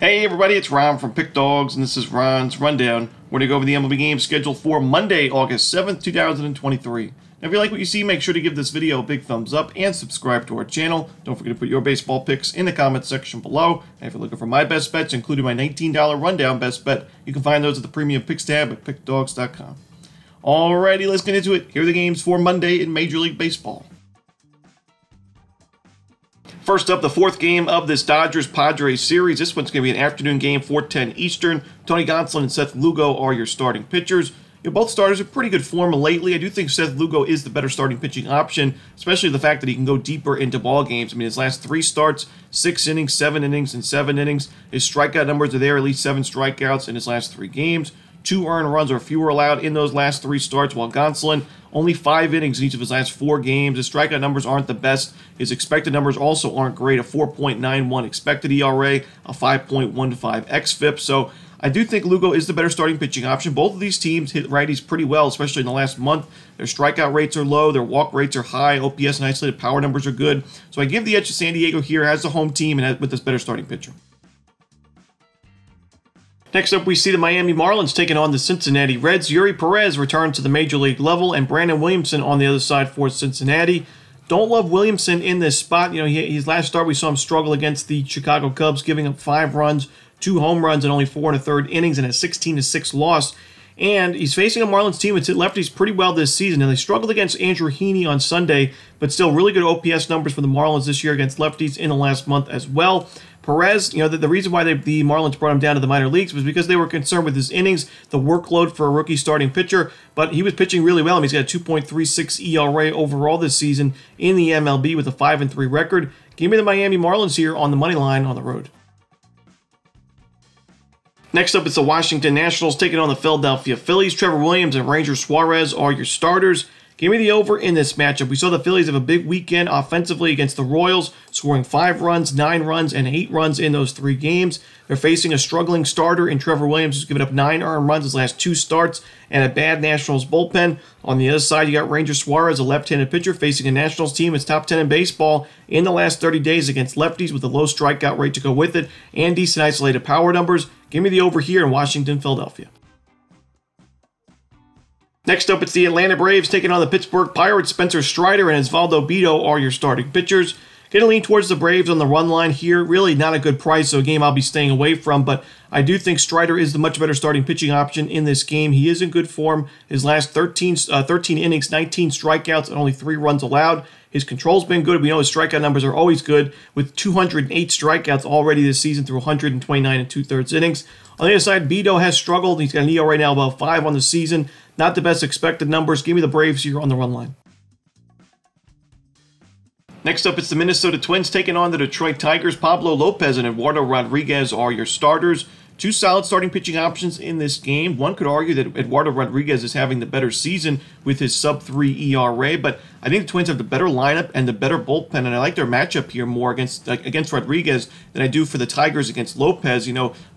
Hey everybody, it's Ron from Pick Dawgz, and this is Ron's Rundown. We're going to go over the MLB games scheduled for Monday, August 7th, 2023. Now, if you like what you see, make sure to give this video a big thumbs up and subscribe to our channel. Don't forget to put your baseball picks in the comments section below. And if you're looking for my best bets, including my $19 rundown best bet, you can find those at the premium picks tab at pickdawgz.com. Alrighty, let's get into it. Here are the games for Monday in Major League Baseball. First up, the fourth game of this Dodgers-Padres series. This one's going to be an afternoon game, 4:10 Eastern. Tony Gonsolin and Seth Lugo are your starting pitchers. Both starters are pretty good form lately. I do think Seth Lugo is the better starting pitching option, especially the fact that he can go deeper into ball games. I mean, his last three starts, 6 innings, 7 innings, and 7 innings. His strikeout numbers are there, at least 7 strikeouts in his last 3 games. 2 earned runs or fewer allowed in those last 3 starts, while Gonsolin, only 5 innings in each of his last 4 games. His strikeout numbers aren't the best. His expected numbers also aren't great. A 4.91 expected ERA, a 5.15 xFIP. So I do think Lugo is the better starting pitching option. Both of these teams hit righties pretty well, especially in the last month. Their strikeout rates are low. Their walk rates are high. OPS and isolated power numbers are good. So I give the edge to San Diego here as the home team and with this better starting pitcher. Next up, we see the Miami Marlins taking on the Cincinnati Reds. Yuri Perez returned to the Major League level, and Brandon Williamson on the other side for Cincinnati. Don't love Williamson in this spot. His last start, we saw him struggle against the Chicago Cubs, giving up 5 runs, 2 home runs, and only 4 1/3 innings, and a 16-6 loss. And he's facing a Marlins team that's hit lefties pretty well this season. And they struggled against Andrew Heaney on Sunday, but still really good OPS numbers for the Marlins this year against lefties in the last month as well. Perez, the reason why the Marlins brought him down to the minor leagues was because they were concerned with his innings, the workload for a rookie starting pitcher, but he was pitching really well. I mean, he's got a 2.36 ERA overall this season in the MLB with a 5-3 record. Give me the Miami Marlins here on the money line on the road. Next up, it's the Washington Nationals taking on the Philadelphia Phillies. Trevor Williams and Ranger Suarez are your starters. Give me the over in this matchup. We saw the Phillies have a big weekend offensively against the Royals, scoring 5 runs, 9 runs, and 8 runs in those 3 games. They're facing a struggling starter in Trevor Williams, who's given up 9 earned runs his last 2 starts, and a bad Nationals bullpen. On the other side, you got Ranger Suarez, a left-handed pitcher, facing a Nationals team that's top 10 in baseball in the last 30 days against lefties with a low strikeout rate to go with it, and decent isolated power numbers. Give me the over here in Washington, Philadelphia. Next up, it's the Atlanta Braves taking on the Pittsburgh Pirates. Spencer Strider and Osvaldo Bido are your starting pitchers. Gonna lean towards the Braves on the run line here. Really not a good price, so a game I'll be staying away from, but I do think Strider is the much better starting pitching option in this game. He is in good form. His last 13 innings, 19 strikeouts, and only 3 runs allowed. His control's been good. We know his strikeout numbers are always good, with 208 strikeouts already this season through 129 2/3 innings. On the other side, Bido has struggled. He's got an ERA now above 5 on the season. Not the best expected numbers. Give me the Braves here on the run line. Next up, it's the Minnesota Twins taking on the Detroit Tigers. Pablo Lopez and Eduardo Rodriguez are your starters. 2 solid starting pitching options in this game. One could argue that Eduardo Rodriguez is having the better season with his sub-3 ERA, but I think the Twins have the better lineup and the better bullpen, and I like their matchup here more against Rodriguez than I do for the Tigers against Lopez.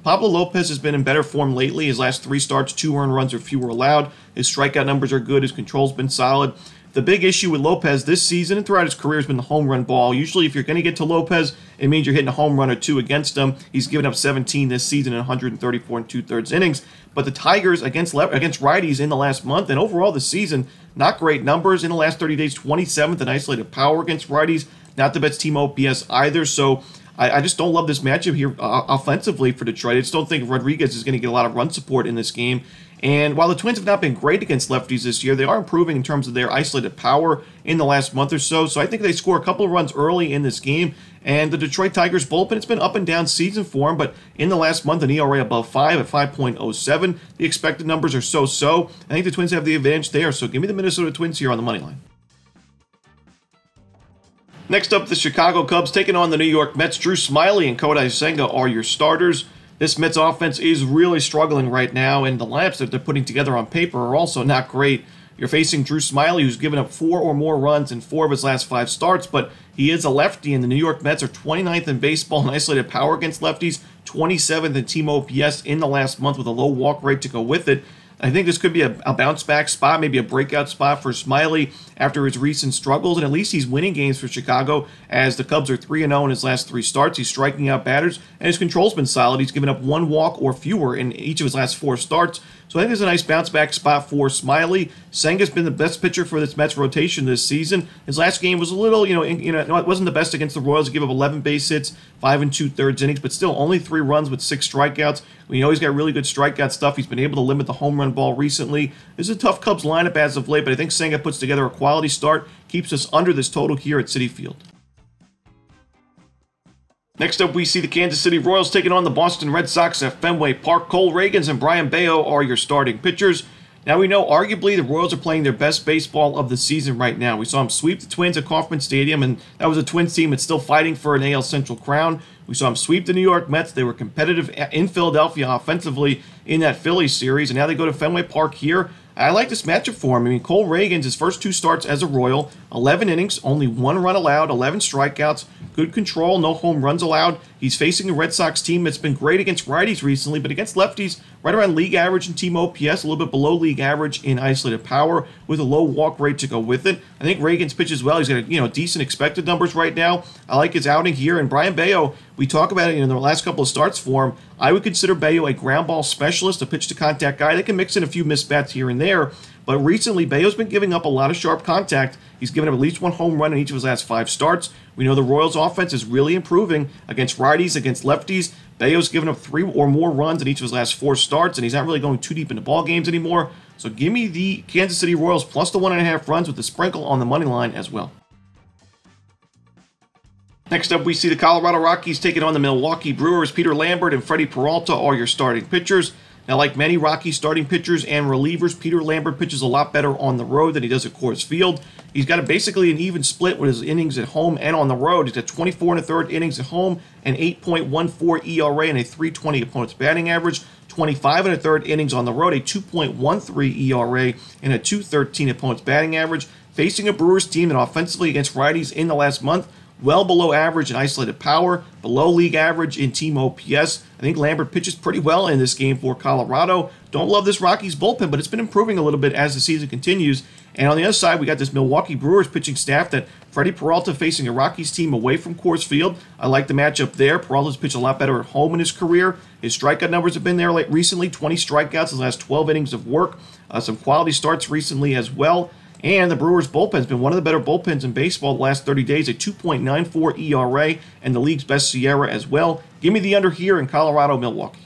Pablo Lopez has been in better form lately. His last 3 starts, 2 earned runs or fewer allowed. His strikeout numbers are good. His control's been solid. The big issue with Lopez this season and throughout his career has been the home run ball. Usually, if you're going to get to Lopez, it means you're hitting a home run or 2 against him. He's given up 17 this season in 134 2/3 innings. But the Tigers against righties in the last month and overall this season, not great numbers. In the last 30 days, 27th in isolated power against righties. Not the best team OPS either. So I just don't love this matchup here offensively for Detroit. I just don't think Rodriguez is going to get a lot of run support in this game. And while the Twins have not been great against lefties this year, they are improving in terms of their isolated power in the last month or so. So I think they score a couple of runs early in this game. And the Detroit Tigers bullpen, it's been up and down season for them, but in the last month, an ERA above 5 at 5.07. The expected numbers are so-so. I think the Twins have the advantage there. So give me the Minnesota Twins here on the money line. Next up, the Chicago Cubs taking on the New York Mets. Drew Smyly and Kodai Senga are your starters. This Mets offense is really struggling right now, and the lineups that they're putting together on paper are also not great. You're facing Drew Smyly, who's given up 4 or more runs in 4 of his last 5 starts, but he is a lefty, and the New York Mets are 29th in baseball in isolated power against lefties, 27th in team OPS in the last month with a low walk rate to go with it. I think this could be a bounce back spot, maybe a breakout spot for Smiley after his recent struggles, and at least he's winning games for Chicago as the Cubs are 3-0 in his last 3 starts. He's striking out batters, and his control's been solid. He's given up 1 walk or fewer in each of his last 4 starts. So I think there's a nice bounce back spot for Smiley. Senga's been the best pitcher for this Mets rotation this season. His last game was a little, it wasn't the best against the Royals. He gave up 11 base hits, 5 2/3 innings, but still only 3 runs with 6 strikeouts. We know he's got really good strikeout stuff. He's been able to limit the home run ball recently. This is a tough Cubs lineup as of late, but I think Senga puts together a quality start, keeps us under this total here at Citi Field. Next up, we see the Kansas City Royals taking on the Boston Red Sox at Fenway Park. Cole Ragans and Brian Bayo are your starting pitchers. Now, we know arguably the Royals are playing their best baseball of the season right now. We saw them sweep the Twins at Kauffman Stadium, and that was a Twins team that's still fighting for an AL Central crown. We saw them sweep the New York Mets. They were competitive in Philadelphia offensively in that Phillies series, and now they go to Fenway Park here. I like this matchup for him. I mean, Cole Ragans, his first 2 starts as a Royal, 11 innings, only 1 run allowed, 11 strikeouts, good control, no home runs allowed. He's facing a Red Sox team that's been great against righties recently, but against lefties, right around league average in team OPS, a little bit below league average in isolated power, with a low walk rate to go with it. I think Ragans pitches well. He's got decent expected numbers right now. I like his outing here. And Brian Bayo, we talk about it in the last couple of starts for him. I would consider Bayo a ground ball specialist, a pitch to contact guy that can mix in a few missed bats here and there. But recently, Bayo's been giving up a lot of sharp contact. He's given up at least 1 home run in each of his last 5 starts. We know the Royals' offense is really improving against righties, against lefties. Bayo's given up 3 or more runs in each of his last 4 starts, and he's not really going too deep into ball games anymore. So give me the Kansas City Royals plus the 1.5 runs with the sprinkle on the money line as well. Next up, we see the Colorado Rockies taking on the Milwaukee Brewers. Peter Lambert and Freddie Peralta are your starting pitchers. Now, like many Rocky starting pitchers and relievers, Peter Lambert pitches a lot better on the road than he does at Coors Field. He's got basically an even split with his innings at home and on the road. He's got 24 1/3 innings at home, an 8.14 ERA, and a 3.20 opponent's batting average. 25 1/3 innings on the road, a 2.13 ERA, and a 2.13 opponent's batting average. Facing a Brewers team that offensively against righties in the last month, well below average in isolated power, below league average in team OPS. I think Lambert pitches pretty well in this game for Colorado. Don't love this Rockies bullpen, but it's been improving a little bit as the season continues. And on the other side, we got this Milwaukee Brewers pitching staff that Freddie Peralta facing a Rockies team away from Coors Field. I like the matchup there. Peralta's pitched a lot better at home in his career. His strikeout numbers have been there recently, 20 strikeouts in the last 12 innings of work. Some quality starts recently as well. And the Brewers' bullpen has been one of the better bullpens in baseball the last 30 days, a 2.94 ERA, and the league's best Sierra as well. Give me the under here in Colorado, Milwaukee.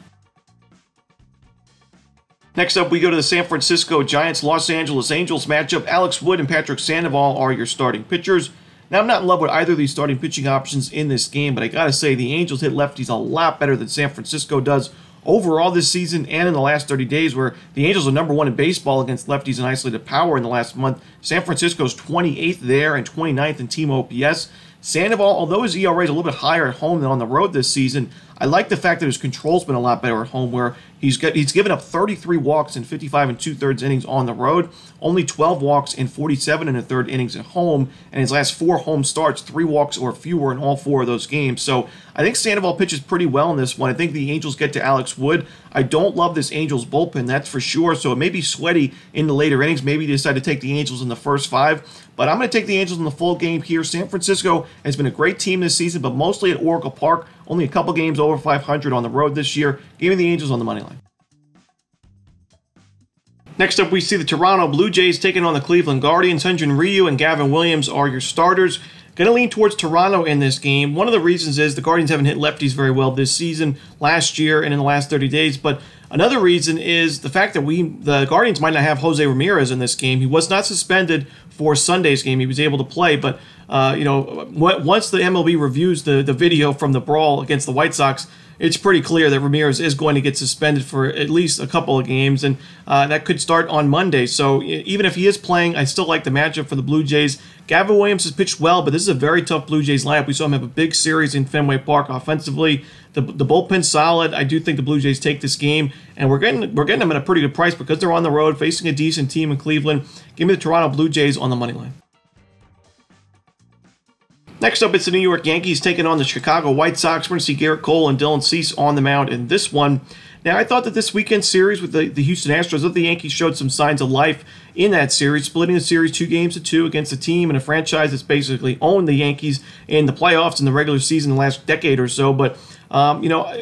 Next up, we go to the San Francisco Giants, Los Angeles Angels matchup. Alex Wood and Patrick Sandoval are your starting pitchers. Now, I'm not in love with either of these starting pitching options in this game, but I got to say the Angels hit lefties a lot better than San Francisco does overall this season and in the last 30 days, where the Angels are number 1 in baseball against lefties and isolated power in the last month. San Francisco's 28th there and 29th in team OPS. Sandoval, although his ERA is a little bit higher at home than on the road this season, I like the fact that his control's been a lot better at home, where he's given up 33 walks in 55 2/3 innings on the road, only 12 walks in 47 1/3 innings at home, and his last 4 home starts, 3 walks or fewer in all 4 of those games. So I think Sandoval pitches pretty well in this one. I think the Angels get to Alex Wood. I don't love this Angels bullpen, that's for sure, so it may be sweaty in the later innings. Maybe you decide to take the Angels in the first 5, but I'm going to take the Angels in the full game here. San Francisco has been a great team this season, but mostly at Oracle Park. Only a couple games over 500 on the road this year. Give me the Angels on the money line. Next up, we see the Toronto Blue Jays taking on the Cleveland Guardians. Hyun-Jin Ryu and Gavin Williams are your starters. Going to lean towards Toronto in this game. One of the reasons is the Guardians haven't hit lefties very well this season, last year, and in the last 30 days. But another reason is the fact that the Guardians might not have Jose Ramirez in this game. He was not suspended for Sunday's game. He was able to play, but once the MLB reviews the video from the brawl against the White Sox, it's pretty clear that Ramirez is going to get suspended for at least a couple of games, and that could start on Monday. So even if he is playing, I still like the matchup for the Blue Jays. Gavin Williams has pitched well, but this is a very tough Blue Jays lineup. We saw him have a big series in Fenway Park offensively. The bullpen's solid. I do think the Blue Jays take this game, and we're getting them at a pretty good price because they're on the road facing a decent team in Cleveland. Give me the Toronto Blue Jays on the money line. Next up, it's the New York Yankees taking on the Chicago White Sox. We're going to see Garrett Cole and Dylan Cease on the mound in this one. Now, I thought that this weekend series with the Houston Astros, the Yankees showed some signs of life in that series, splitting the series 2-2 against a team and a franchise that's basically owned the Yankees in the playoffs and the regular season the last decade or so. But a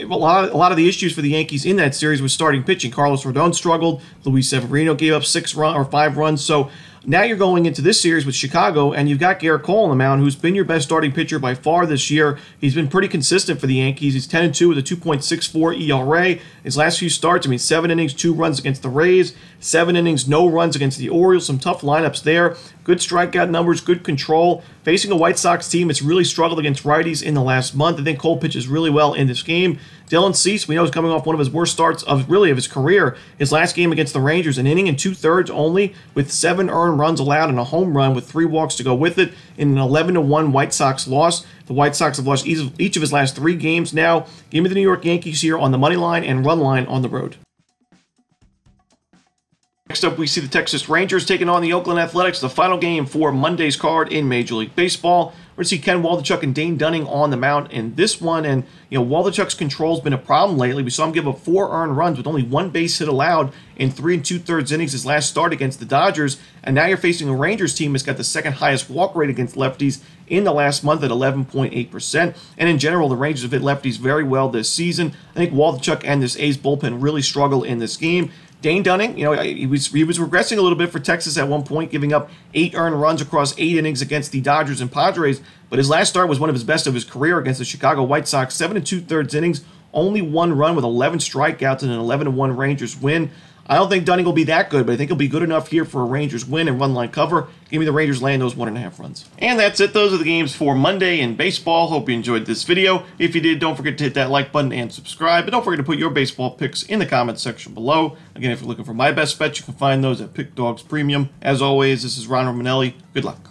lot of the issues for the Yankees in that series was starting pitching. Carlos Rodon struggled. Luis Severino gave up 5 runs. So now you're going into this series with Chicago, and you've got Garrett Cole on the mound, who's been your best starting pitcher by far this year. He's been pretty consistent for the Yankees. He's 10-2 with a 2.64 ERA. His last few starts, 7 innings, 2 runs against the Rays, 7 innings, no runs against the Orioles. Some tough lineups there. Good strikeout numbers, good control. Facing a White Sox team that's really struggled against righties in the last month. I think Cole pitches really well in this game. Dylan Cease, we know, is coming off one of his worst starts of his career. His last game against the Rangers, an inning and 2/3 only, with 7 earned runs allowed and a home run with 3 walks to go with it in an 11-1 White Sox loss. The White Sox have lost each of his last 3 games now. Give me the New York Yankees here on the money line and run line on the road. Next up, we see the Texas Rangers taking on the Oakland Athletics, the final game for Monday's card in Major League Baseball. We're going to see Ken Waldichuk and Dane Dunning on the mound in this one. And, Waldichuk's control's been a problem lately. We saw him give up 4 earned runs with only 1 base hit allowed in 3 2/3 innings his last start against the Dodgers. And now you're facing a Rangers team that's got the second highest walk rate against lefties in the last month at 11.8%. And in general, the Rangers have hit lefties very well this season. I think Waldichuk and this A's bullpen really struggle in this game. Dane Dunning, he was regressing a little bit for Texas at one point, giving up 8 earned runs across 8 innings against the Dodgers and Padres. But his last start was one of his best of his career against the Chicago White Sox. 7 2/3 innings, only 1 run with 11 strikeouts and an 11-1 Rangers win. I don't think Dunning will be that good, but I think he'll be good enough here for a Rangers win and run line cover. Give me the Rangers laying those 1.5 runs. And that's it. Those are the games for Monday in baseball. Hope you enjoyed this video. If you did, don't forget to hit that like button and subscribe. But don't forget to put your baseball picks in the comments section below. Again, if you're looking for my best bets, you can find those at Pick Dawgz Premium. As always, this is Ron Romanelli. Good luck.